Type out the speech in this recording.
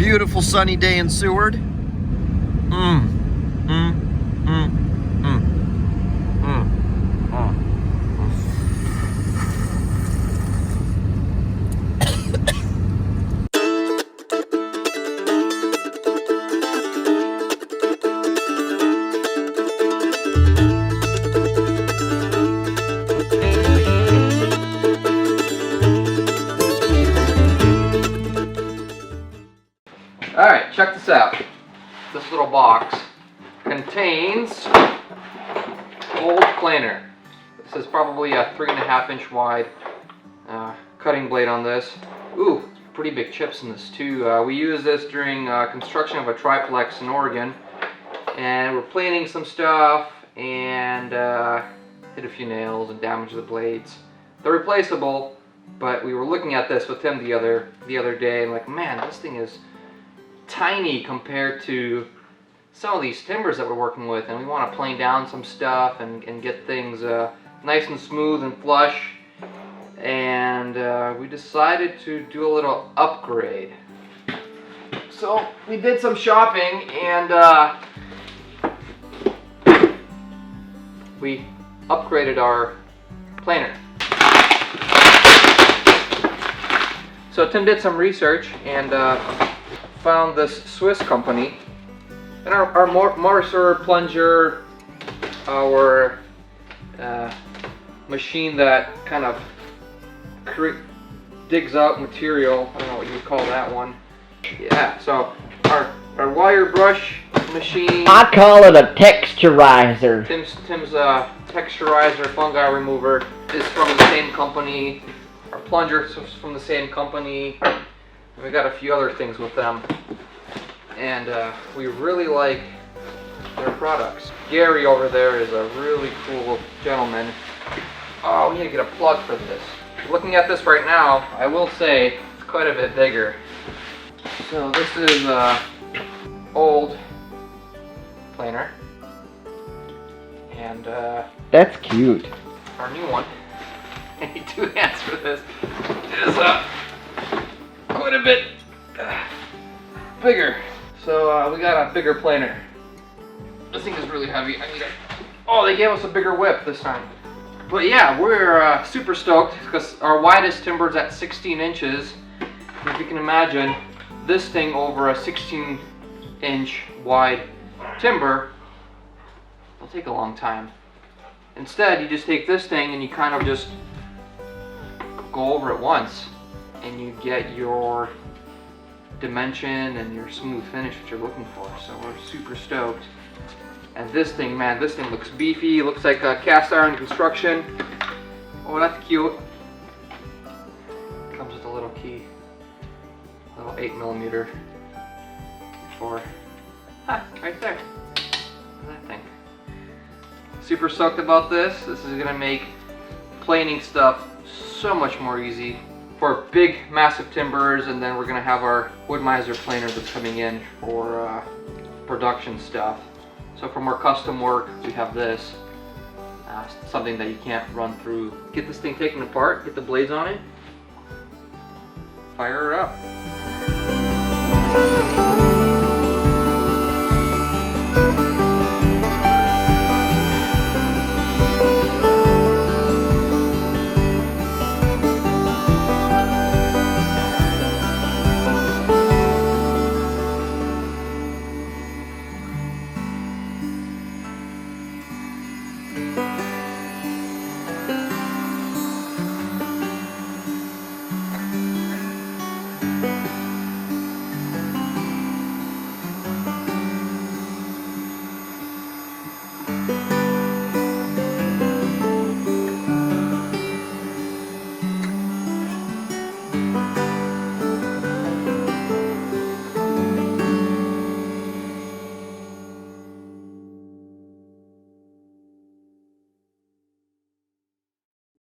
Beautiful sunny day in Seward. Alright, check this out. This little box contains old planer. This is probably a 3.5-inch wide cutting blade on this. Ooh, pretty big chips in this too. We used this during construction of a triplex in Oregon, and we're planing some stuff and hit a few nails and damaged the blades. They're replaceable, but we were looking at this with Tim the other day and like, man, this thing is tiny compared to some of these timbers that we're working with, and we want to plane down some stuff and get things nice and smooth and flush, and we decided to do a little upgrade. So we did some shopping and we upgraded our planer. So Tim did some research and found this Swiss company, and our mortar plunger, our machine that kind of digs out material. I don't know what you would call that one. Yeah, so our wire brush machine. I call it a texturizer. Tim's texturizer fungi remover is from the same company. Our plunger is from the same company. We got a few other things with them, and we really like their products. Gary over there is a really cool gentleman. Oh, we need to get a plug for this. Looking at this right now, I will say it's quite a bit bigger. So this is old planer, and That's cute. our new one. I need 2 hands for this. Is quite a bit bigger. So we got a bigger planer. This thing is really heavy. I need it. Oh, they gave us a bigger whip this time. But yeah, we're super stoked because our widest timber is at 16 inches. If you can imagine, this thing over a 16-inch wide timber will take a long time. Instead, you just take this thing and you kind of just go over it once, and you get your dimension and your smooth finish that you're looking for. So we're super stoked. And this thing, man, this thing looks beefy. Looks like a cast iron construction. Oh, that's cute. Comes with a little key, a little 8mm for right there. That thing. Super stoked about this. This is gonna make planing stuff so much more easy for big, massive timbers, and then we're gonna have our Wood-Mizer planer that's coming in for production stuff. So for more custom work, we have this. Something that you can't run through. Get this thing taken apart, get the blades on it, fire her up.